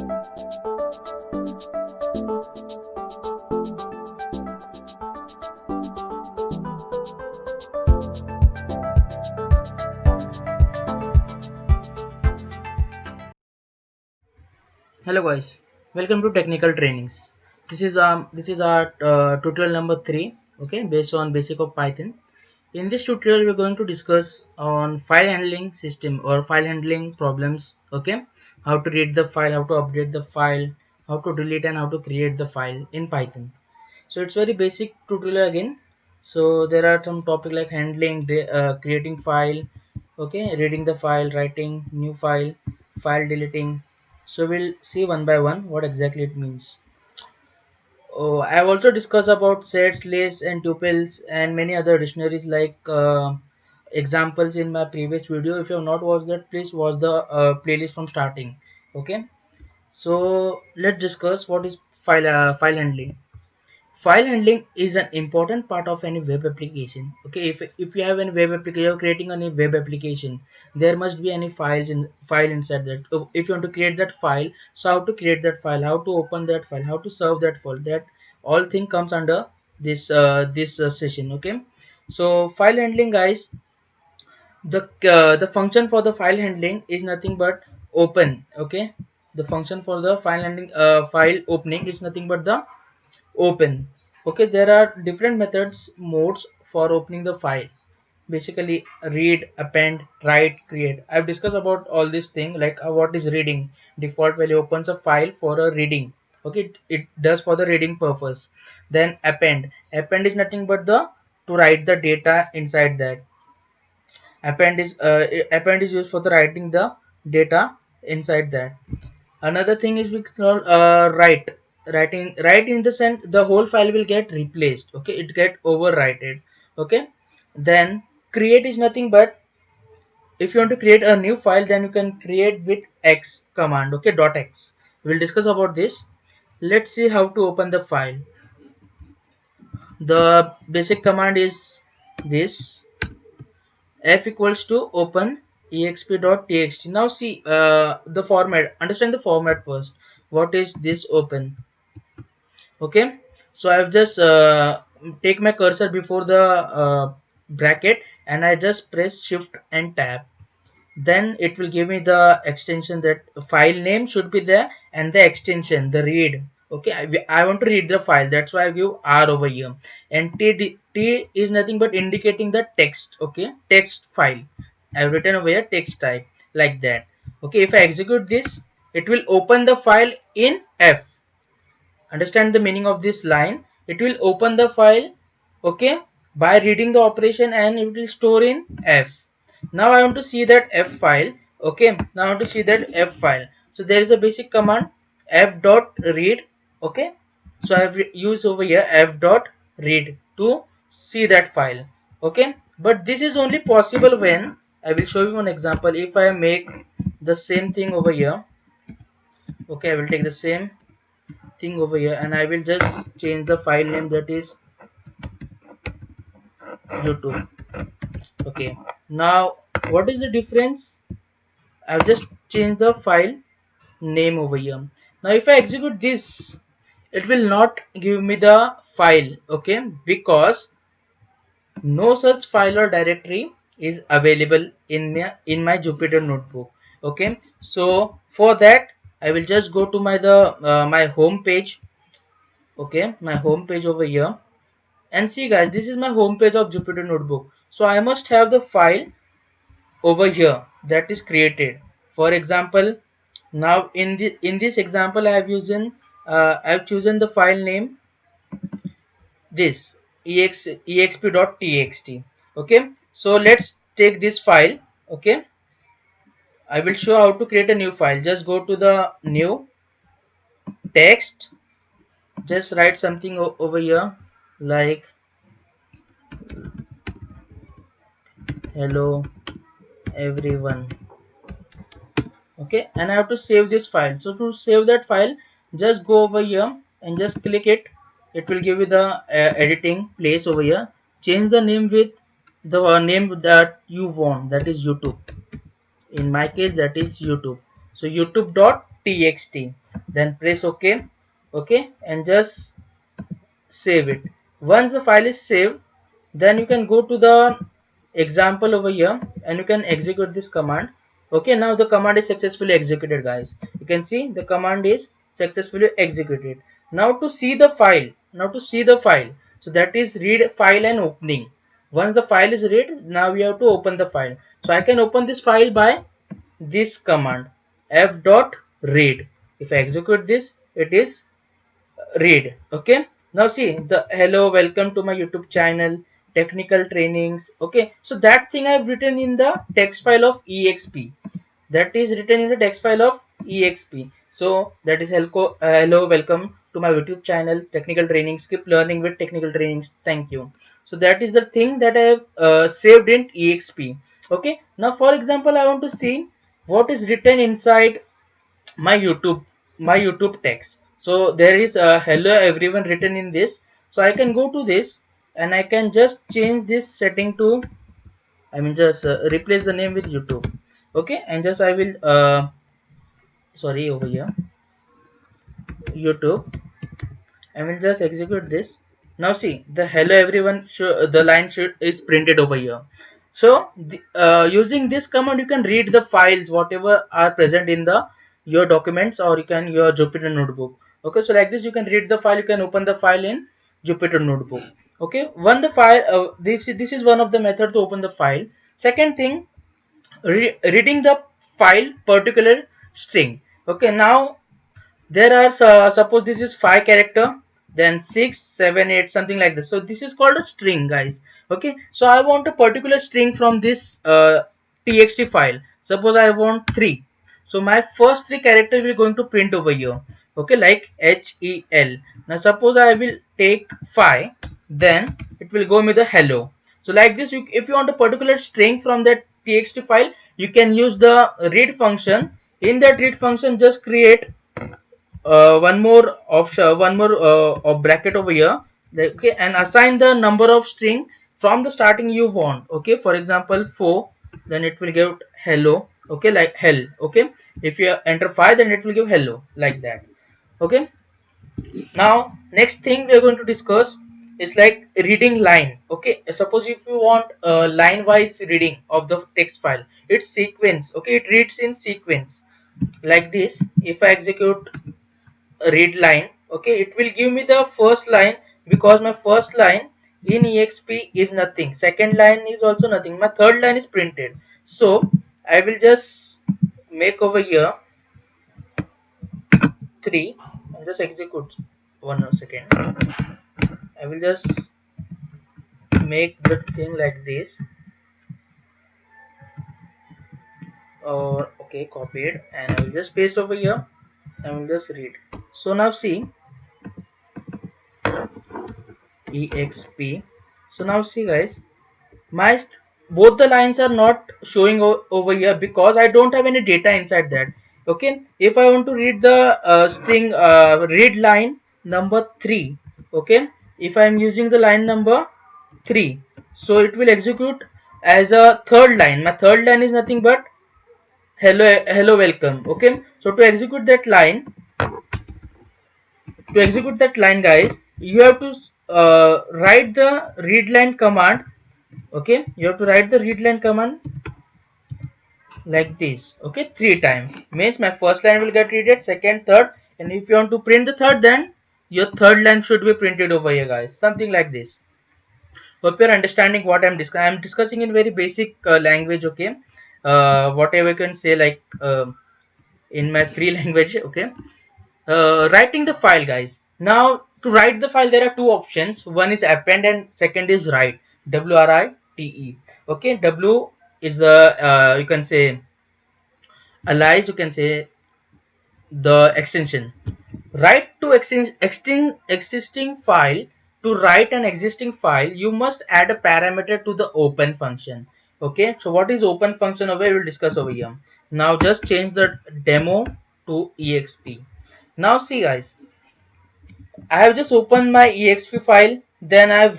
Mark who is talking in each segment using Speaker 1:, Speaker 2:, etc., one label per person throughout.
Speaker 1: Hello guys, welcome to Technical Trainings. This is our tutorial number 3, okay, based on basic of Python. In this tutorial we're going to discuss on file handling system or file handling problems, okay, how to read the file, how to update the file, how to delete and how to create the file in Python. So it's very basic tutorial again. So there are some topic like handling, creating file, okay, reading the file, writing new file deleting. So we'll see one by one what exactly it means. Oh, I have also discussed about sets, lists and tuples and many other dictionaries like examples in my previous video. If you have not watched that, please watch the playlist from starting. Okay, so let's discuss what is file handling. File handling is an important part of any web application. Okay, if you have any web application, you're creating any web application, there must be any file inside that. If you want to create that file, so how to create that file, how to open that file, how to serve that file, that all thing comes under this session. Okay, so file handling, guys, the function for the file handling is nothing but open. Okay, the function for the file handling, file opening, is nothing but the open. Okay, there are different methods, modes for opening the file. Basically, read, append, write, create. I've discussed about all these things, like what is reading. Default value opens a file for a reading. Okay, it does for the reading purpose. Then append is nothing but the to write the data inside that. Append is used for the writing the data inside that. Another thing is we call write in the sense the whole file will get replaced. Okay, it get overwritten. Okay, then create is nothing but if you want to create a new file, then you can create with x command. Okay, dot x, we'll discuss about this. Let's see how to open the file. The basic command is this: f equals to open exp.txt. Now see the format, understand the format first. What is this open? Okay, so I've just take my cursor before the bracket and I just press shift and tab. Then it will give me the extension, that file name should be there and the extension, the read. Okay, I want to read the file, that's why I give R over here. And T is nothing but indicating the text. Okay, text file, I've written over here text type, like that. Okay, if I execute this, it will open the file in F. Understand the meaning of this line? It will open the file, okay, by reading the operation, and it will store in F. Now I want to see that F file. Okay, now I want to see that F file. So there is a basic command f dot read. Okay, so I have used over here f dot read to see that file. Okay, but this is only possible when I will show you one example. If I make the same thing over here, okay, I will take the same thing over here and I will just change the file name, that is YouTube. Okay, now what is the difference? I've just changed the file name over here. Now if I execute this, it will not give me the file. Okay, because no such file or directory is available in my Jupyter notebook. Okay, so for that I will just go to my home page. Okay, my home page over here. And see guys, this is my home page of Jupyter notebook. So I must have the file over here that is created. For example, now in this example I have chosen the file name, this exp.txt. Okay, so let's take this file. Okay, I will show how to create a new file. Just go to the new text, just write something over here like hello everyone. Okay, and I have to save this file. So to save that file, just go over here and just click it. It will give you the editing place over here. Change the name with the name that you want, that is YouTube. In my case, that is YouTube. So YouTube dot txt, then press ok. Okay, and just save it. Once the file is saved, then you can go to the example over here and you can execute this command. Okay, now the command is successfully executed, guys. You can see the command is successfully executed. Now to see the file, so that is read file and opening. Once the file is read, now we have to open the file. So I can open this file by this command f.read. If I execute this, it is read. Okay, now see the hello, welcome to my YouTube channel, technical trainings. Okay, so that thing I've written in the text file of exp, that is written in the text file of exp. So that is hello, welcome to my YouTube channel, technical trainings, keep learning with technical trainings, thank you. So that is the thing that I have saved in exp. Okay, now for example I want to see what is written inside my YouTube text. So there is a hello everyone written in this. So I can go to this and I can just change this setting to, I mean just replace the name with YouTube. Okay, and just I will sorry, over here YouTube, I will just execute this. Now see the hello everyone the line should is printed over here. So using this command you can read the files whatever are present in the your documents, or you can your Jupyter notebook. Okay, so like this you can read the file, you can open the file in Jupyter notebook. Okay, one the file this is one of the method to open the file. Second thing, reading the file particular string. Okay, now there are suppose this is 5 character, then 6 7 8 something like this. So this is called a string, guys. Okay, so I want a particular string from this txt file. Suppose I want 3, so my first 3 character will going to print over here. Okay, like HEL. Now suppose I will take 5, then it will go with the hello. So like this, if you want a particular string from that txt file, you can use the read function. In that read function, just create one more option, one more bracket over here. Okay, and assign the number of string from the starting you want. Okay, for example 4, then it will give hello. Okay, like hell. Okay, if you enter 5, then it will give hello, like that. Okay, now next thing we are going to discuss is like reading line. Okay, suppose if you want line wise reading of the text file, it's sequence. Okay, it reads in sequence like this. If I execute read line, okay, it will give me the first line, because my first line in exp is nothing, second line is also nothing, my third line is printed. So I will just make over here 3 and just execute. 1 second, I will just make the thing like this, or okay, copied, and I will just paste over here. I will just read. So now see exp. So now see, guys, my both the lines are not showing over here because I don't have any data inside that. Okay, if I want to read the string read line number 3, okay, if I am using the line number 3, so it will execute as a third line. My third line is nothing but hello welcome. Okay, so to execute that line, guys, you have to write the read line command. Okay, you have to write the read line command like this. Okay, 3 times, means my first line will get read, second, third, and if you want to print the third, then your third line should be printed over here, guys, something like this. Hope you're understanding what I'm discussing in very basic language. Okay, whatever you can say, like in my free language. Okay, writing the file, guys. Now to write the file there are two options, one is append and second is write, WRITE. Okay, W is the you can say alias, you can say the extension. Write to existing file. To write an existing file, you must add a parameter to the open function. Okay, so what is open function over here, we will discuss over here. Now just change the demo to exp. Now see, guys, I have just opened my exp file, then I've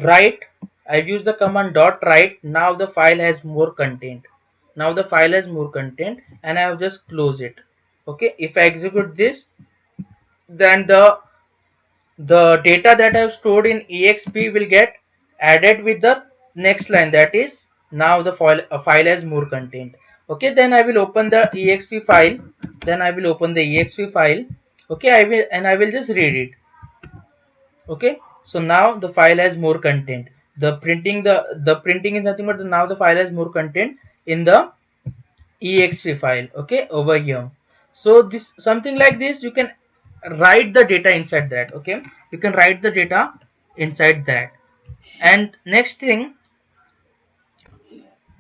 Speaker 1: used the command dot write. Now the file has more content. And I have just closed it. Okay, if I execute this, then the data that I have stored in exp will get added with the next line, that is now the file has more content. Okay, then I will open the exp file, okay, I will just read it. Okay, so now the file has more content. The printing is nothing but now the file has more content in the exp file, okay, over here. So this something like this, you can write the data inside that. Okay, you can write the data inside that. And next thing,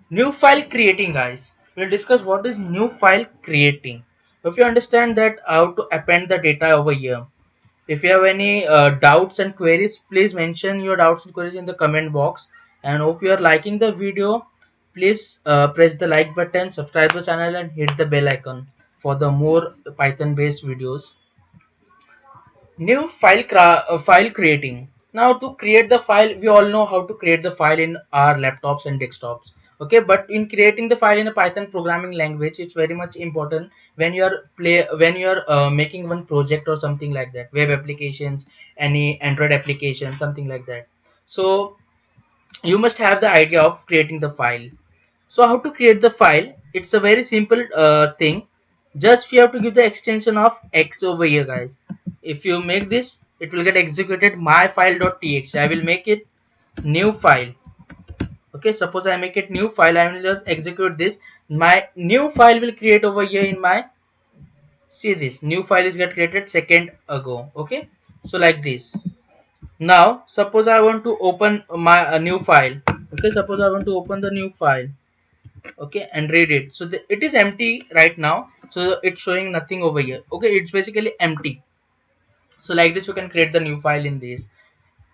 Speaker 1: new file creating, guys. We'll discuss what is new file creating. If you understand that how to append the data over here. If you have any doubts and queries, please mention your doubts and queries in the comment box. And hope you are liking the video. Please press the like button, subscribe the channel, and hit the bell icon for the more Python based videos. New file creating. Now to create the file, we all know how to create the file in our laptops and desktops. Okay, but in creating the file in a Python programming language, it's very much important when you are making one project or something like that, web applications, any Android application, something like that. So you must have the idea of creating the file. So how to create the file? It's a very simple thing. Just you have to give the extension of x over here, guys. If you make this, it will get executed myfile.txt. I will make it new file. Okay, suppose I make it new file, I will just execute this. My new file will create over here in my, see this new file is get created second ago. Okay, so like this. Now suppose I want to open my new file. Okay, suppose I want to open the new file, okay, and read it. So it is empty right now, so it's showing nothing over here. Okay, it's basically empty. So like this you can create the new file in this.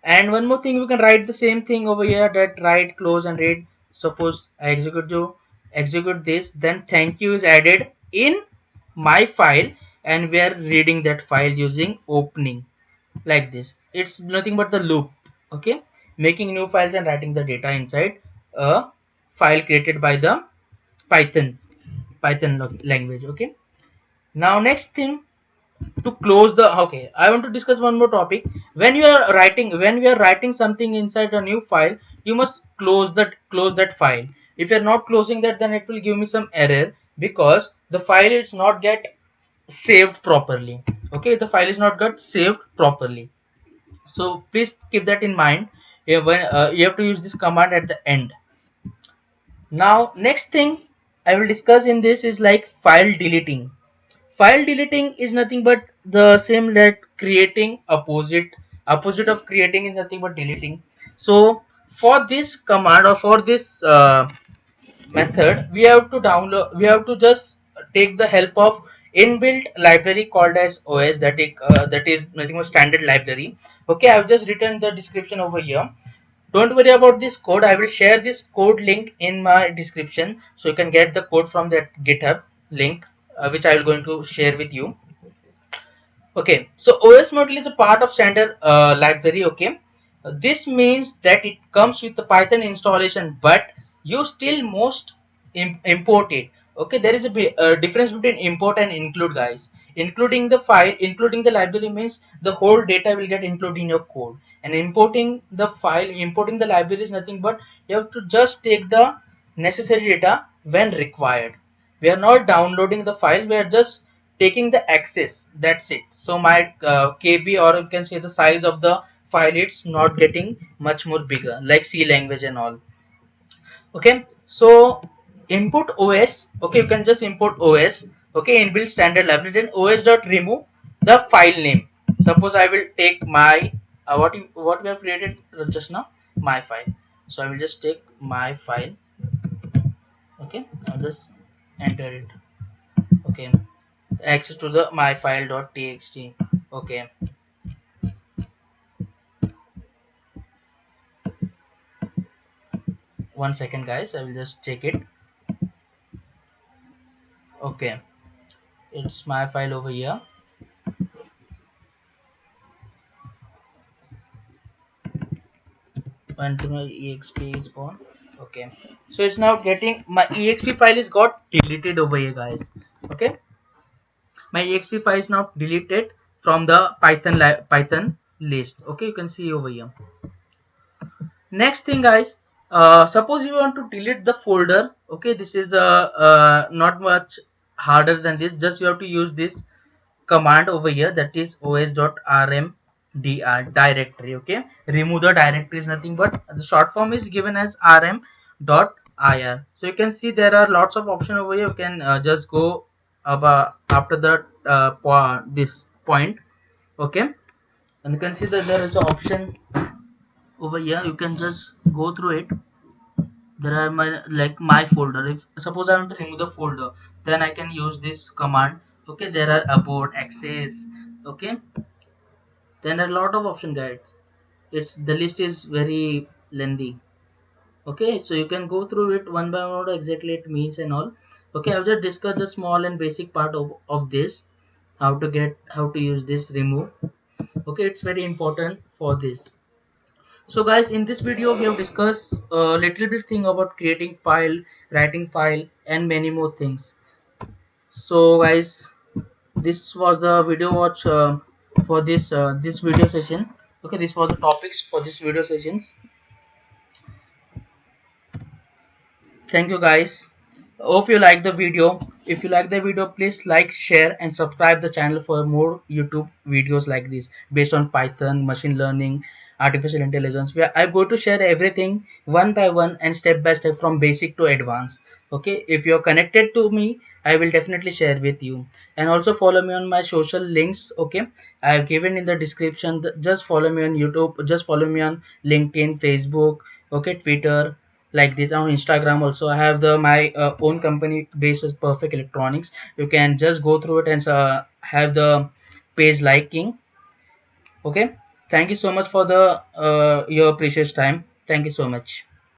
Speaker 1: And one more thing, you can write the same thing over here, that write, close and read. Suppose I execute this, then thank you is added in my file, and we are reading that file using opening, like this. It's nothing but the loop. Okay, making new files and writing the data inside a file created by the Python language. Okay, now next thing, to close the, okay, I want to discuss one more topic. When we are writing something inside a new file, you must close that file. If you're not closing that, then it will give me some error, because the file is not get saved properly. Okay, the file is not got saved properly. So please keep that in mind. When you have to use this command at the end. Now next thing I will discuss in this is like file deleting. File deleting is nothing but the same that creating. Opposite of creating is nothing but deleting. So for this command, or for this method, we have to just take the help of inbuilt library called as OS, that is nothing but standard library. Okay, I've just written the description over here. Don't worry about this code. I will share this code link in my description, so you can get the code from that GitHub link, which I will going to share with you. Okay, so OS module is a part of standard library. Okay, this means that it comes with the Python installation, but you still must import it. Okay, there is a difference between import and include, guys. Including the library means the whole data will get included in your code, and importing the library is nothing but you have to just take the necessary data when required. We are not downloading the files, we are just taking the access, that's it. So my kb, or you can say the size of the file, it's not getting much more bigger like C language and all. Okay, so input OS. Okay, you can just import OS. Okay, inbuilt standard library, then OS dot remove the file name. Suppose I will take my what we have created just now, my file. So I will just take my file. Okay, I'll just enter it. Okay, access to the my file.txt. Okay, 1 second, guys, I will just check it. Okay, it's my file over here. And my exp is gone. Okay, so it's now getting, my exp file is got deleted over here, guys. Okay, my exp file is now deleted from the Python list. Okay, you can see over here. Next thing, guys, suppose you want to delete the folder. Okay, this is not much harder than this. Just you have to use this command over here, that is os.rmdir directory. Okay, remove the directory is nothing but the short form is given as rm.ir. So you can see there are lots of options over here. You can just go about after that this point. Okay, and you can see that there is an option over here. You can just go through it. There are my folder. If suppose I want to remove the folder, then I can use this command. Okay, there are about access. Okay, then there are a lot of option guides. It's the list is very lengthy. Okay, so you can go through it one by one what exactly it means and all. Okay, I've just discussed the small and basic part of this, how to use this remove. Okay, it's very important for this. So guys, in this video we have discussed a little bit thing about creating file, writing file, and many more things. So guys, this was the video watch for this video session. Okay, this was the topics for this video sessions. Thank you guys. Hope you like the video. If you like the video, please like, share, and subscribe the channel for more YouTube videos like this based on Python, machine learning, artificial intelligence. I'm going to share everything one by one and step by step from basic to advanced. Okay, if you're connected to me, I will definitely share with you. And also follow me on my social links. Okay, I have given in the description. Just follow me on YouTube. Just follow me on LinkedIn, Facebook. Okay, Twitter, like this. On Instagram also I have the my own company based is Perfect Electronics. You can just go through it and have the page liking. Okay, thank you so much for the your precious time. Thank you so much.